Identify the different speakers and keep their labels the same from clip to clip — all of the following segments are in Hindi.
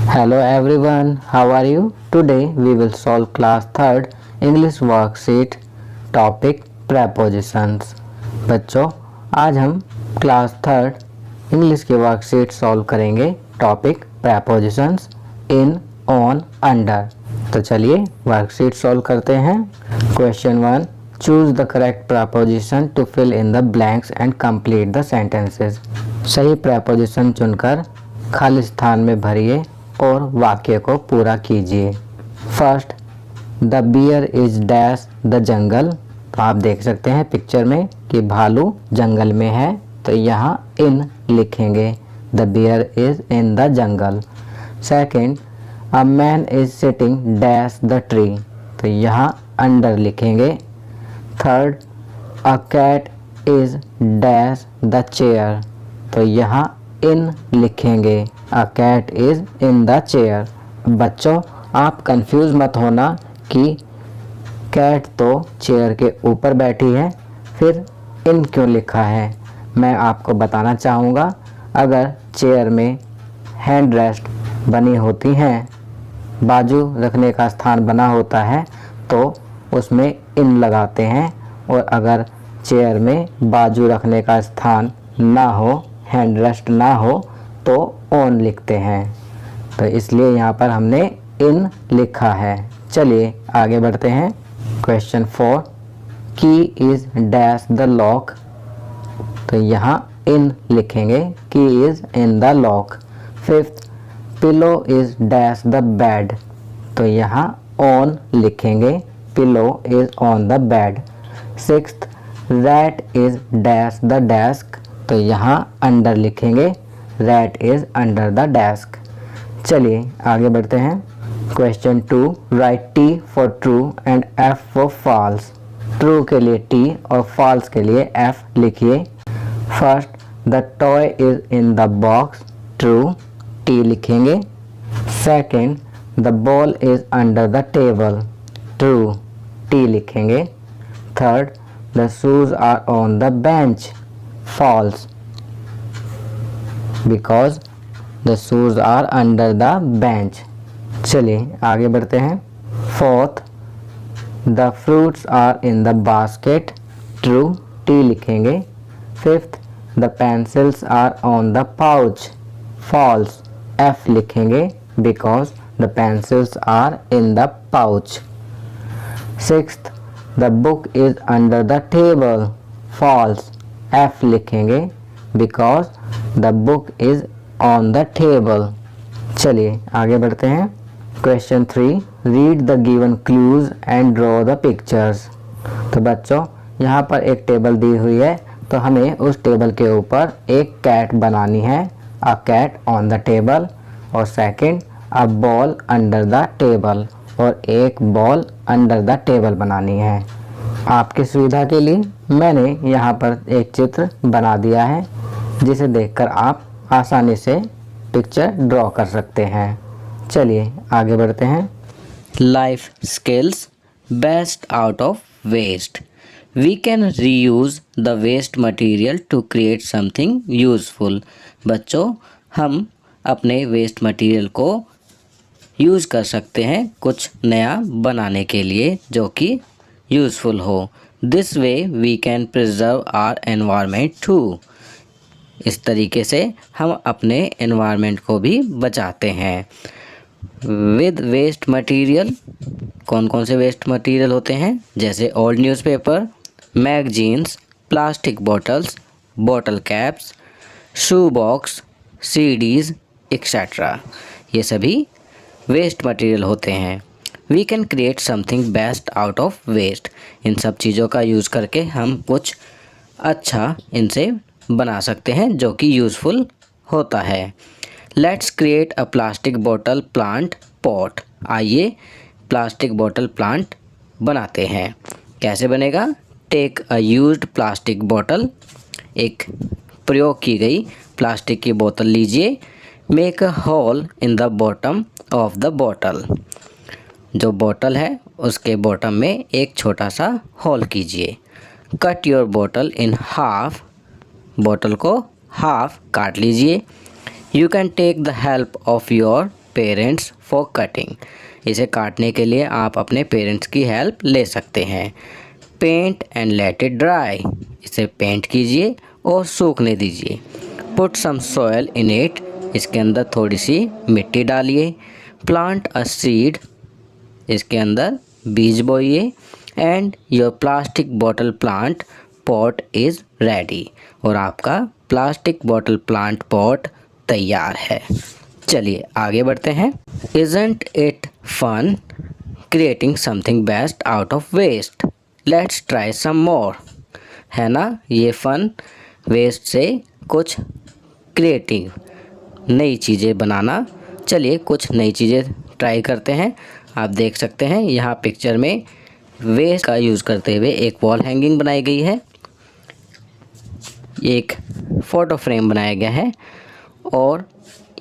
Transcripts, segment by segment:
Speaker 1: Hello everyone, how are you? Today we will solve class 3rd English worksheet topic prepositions. बच्चों आज हम क्लास 3rd इंग्लिश की वर्कशीट सॉल्व करेंगे topic prepositions in, on, under. तो चलिए वर्कशीट सॉल्व करते हैं. Question 1, choose the correct preposition to fill in the blanks and complete the sentences. सही preposition चुनकर खाली स्थान में भरिए और वाक्य को पूरा कीजिए. First, the bear is dash the jungle. तो आप देख सकते हैं पिक्चर में कि भालू जंगल में है, तो यहाँ इन लिखेंगे. The bear is in the jungle. Second, a man is sitting dash the tree. तो यहाँ अंडर लिखेंगे. Third, a cat is dash the chair. तो यहाँ इन लिखेंगे. A cat is in the chair. बच्चों आप कंफ्यूज मत होना कि कैट तो चेयर के ऊपर बैठी है, फिर इन क्यों लिखा है. मैं आपको बताना चाहूँगा, अगर चेयर में हैंड रेस्ट बनी होती हैं, बाजू रखने का स्थान बना होता है, तो उसमें इन लगाते हैं. और अगर चेयर में बाजू रखने का स्थान ना हो, हैंड रेस्ट ना हो, तो ऑन लिखते हैं. तो इसलिए यहाँ पर हमने इन लिखा है. चलिए आगे बढ़ते हैं. क्वेश्चन 4, की इज डैश द लॉक. तो यहाँ इन लिखेंगे. Key is in the lock. Fifth, pillow is dash the bed. तो यहाँ ऑन लिखेंगे. Pillow is on the bed. Sixth, rat is dash the desk. तो यहाँ अंडर लिखेंगे. Rat is under the desk. चलिए आगे बढ़ते हैं. Question 2, write T for true and F for false. True के लिए टी और फॉल्स के लिए एफ लिखिए. First, the toy is in the box. True, T लिखेंगे. Second, the ball is under the table. True, T लिखेंगे. Third, the shoes are on the bench. False, because the shoes are under the bench. चलिए आगे बढ़ते हैं. Fourth, the fruits are in the basket. True, T लिखेंगे. Fifth, the pencils are on the pouch. False, F लिखेंगे, because the pencils are in the pouch. Sixth, the book is under the table. False, F लिखेंगे, because the book is on the table. चलिए आगे बढ़ते हैं. Question 3, read the given clues and draw the pictures. तो बच्चों यहाँ पर एक टेबल दी हुई है, तो हमें उस टेबल के ऊपर एक कैट बनानी है. A cat on the table. और second, a ball under the table. और एक बॉल अंडर द टेबल बनानी है. आपकी सुविधा के लिए मैंने यहाँ पर एक चित्र बना दिया है, जिसे देखकर आप आसानी से पिक्चर ड्रॉ कर सकते हैं. चलिए आगे बढ़ते हैं. Life skills best out of waste. We can reuse the waste material to create something useful. बच्चों हम अपने वेस्ट मटेरियल को यूज़ कर सकते हैं कुछ नया बनाने के लिए, जो कि यूज़फुल हो. This way we can preserve our environment too. इस तरीके से हम अपने एनवायरनमेंट को भी बचाते हैं. विद वेस्ट मटेरियल, कौन कौन से वेस्ट मटेरियल होते हैं, जैसे old newspaper, magazines, plastic bottles, bottle caps, shoe box, CDs etcetera. ये सभी वेस्ट मटेरियल होते हैं. We can create something best out of waste. इन सब चीज़ों का यूज़ करके हम कुछ अच्छा इनसे बना सकते हैं, जो कि यूज़फुल होता है. Let's create a plastic bottle plant pot. आइए प्लास्टिक बॉटल प्लांट बनाते हैं. कैसे बनेगा. Take a used plastic bottle. एक प्रयोग की गई प्लास्टिक की बोतल लीजिए. Make a hole in the bottom of the bottle. जो बॉटल है उसके बॉटम में एक छोटा सा होल कीजिए. Cut your bottle in half. Bottle को हाफ काट लीजिए. You can take the help of your parents for cutting. इसे काटने के लिए आप अपने पेरेंट्स की हेल्प ले सकते हैं। Paint and let it dry, इसे पेंट कीजिए और सूखने दीजिए। Put some soil in it, इसके अंदर थोड़ी सी मिट्टी डालिए। प्लांट अ सीड, इसके अंदर बीज बोइए। And your plastic bottle plant pot is ready, और आपका प्लास्टिक बॉटल प्लांट पॉट तैयार है। चलिए आगे बढ़ते हैं। Isn't it fun creating something best out of waste, let's try some more. है ना ये फन, वेस्ट से कुछ क्रिएटिव नई चीज़ें बनाना। चलिए कुछ नई चीज़ें ट्राई करते हैं। आप देख सकते हैं यहाँ पिक्चर में वेस्ट का यूज़ करते हुए एक वॉल हैंगिंग बनाई गई है, एक फ़ोटो फ्रेम बनाया गया है, और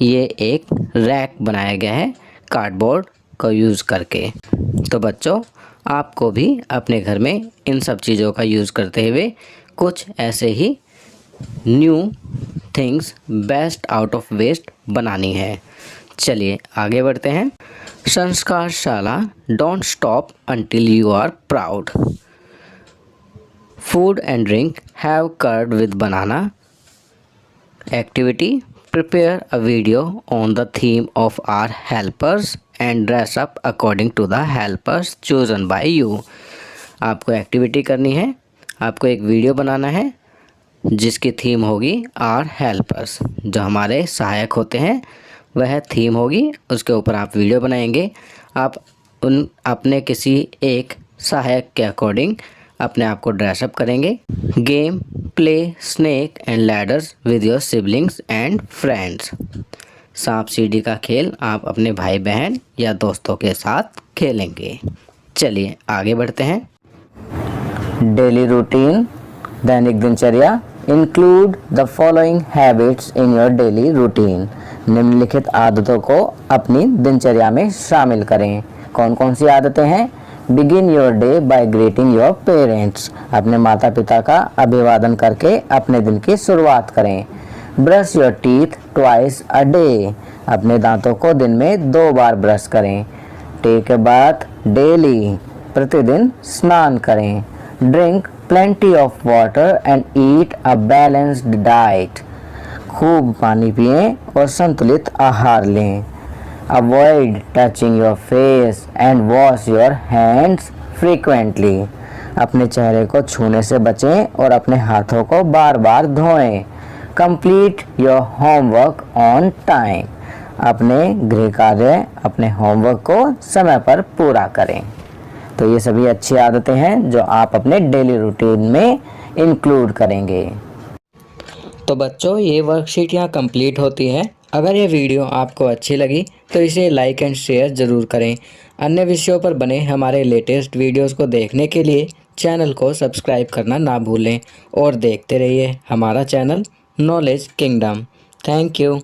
Speaker 1: ये एक रैक बनाया गया है कार्डबोर्ड का यूज़ करके। तो बच्चों, आपको भी अपने घर में इन सब चीज़ों का यूज़ करते हुए कुछ ऐसे ही new things best out of waste बनानी है। चलिए आगे बढ़ते हैं। Sanskarshala don't stop until you are proud. Food and drink have curd with banana. Activity, prepare a video on the theme of our helpers and dress up according to the helpers chosen by you। आपको एक्टिविटी करनी है, आपको एक वीडियो बनाना है जिसकी थीम होगी आर हेल्पर्स, जो हमारे सहायक होते हैं वह थीम होगी, उसके ऊपर आप वीडियो बनाएंगे। आप अपने किसी एक सहायक के अकॉर्डिंग अपने आप को ड्रेसअप करेंगे। Game, play snake and ladders with your siblings and friends. सांप सीढ़ी का खेल आप अपने भाई बहन या दोस्तों के साथ खेलेंगे। चलिए आगे बढ़ते हैं। डेली रूटीन, दैनिक दिनचर्या। Include the following habits in your daily routine. निम्नलिखित आदतों को अपनी दिनचर्या में शामिल करें। कौन कौन सी आदतें हैं? Begin your day by greeting your parents, अपने माता पिता का अभिवादन करके अपने दिन की शुरुआत करें। Brush your teeth twice a day, अपने दांतों को दिन में 2 बार ब्रश करें। टेक अ बाथ डेली, प्रतिदिन स्नान करें। Drink plenty of water and eat a balanced diet, खूब पानी पिएं और संतुलित आहार लें। Avoid touching your face and wash your hands frequently, अपने चेहरे को छूने से बचें और अपने हाथों को बार बार धोएं। Complete your homework on time, अपने गृह कार्य, अपने होमवर्क को समय पर पूरा करें। तो ये सभी अच्छी आदतें हैं जो आप अपने डेली रूटीन में इंक्लूड करेंगे। तो बच्चों, ये वर्कशीट यहाँ कंप्लीट होती है। अगर ये वीडियो आपको अच्छी लगी तो इसे लाइक एंड शेयर ज़रूर करें। अन्य विषयों पर बने हमारे लेटेस्ट वीडियोस को देखने के लिए चैनल को सब्सक्राइब करना ना भूलें और देखते रहिए हमारा channel knowledge kingdom. Thank you.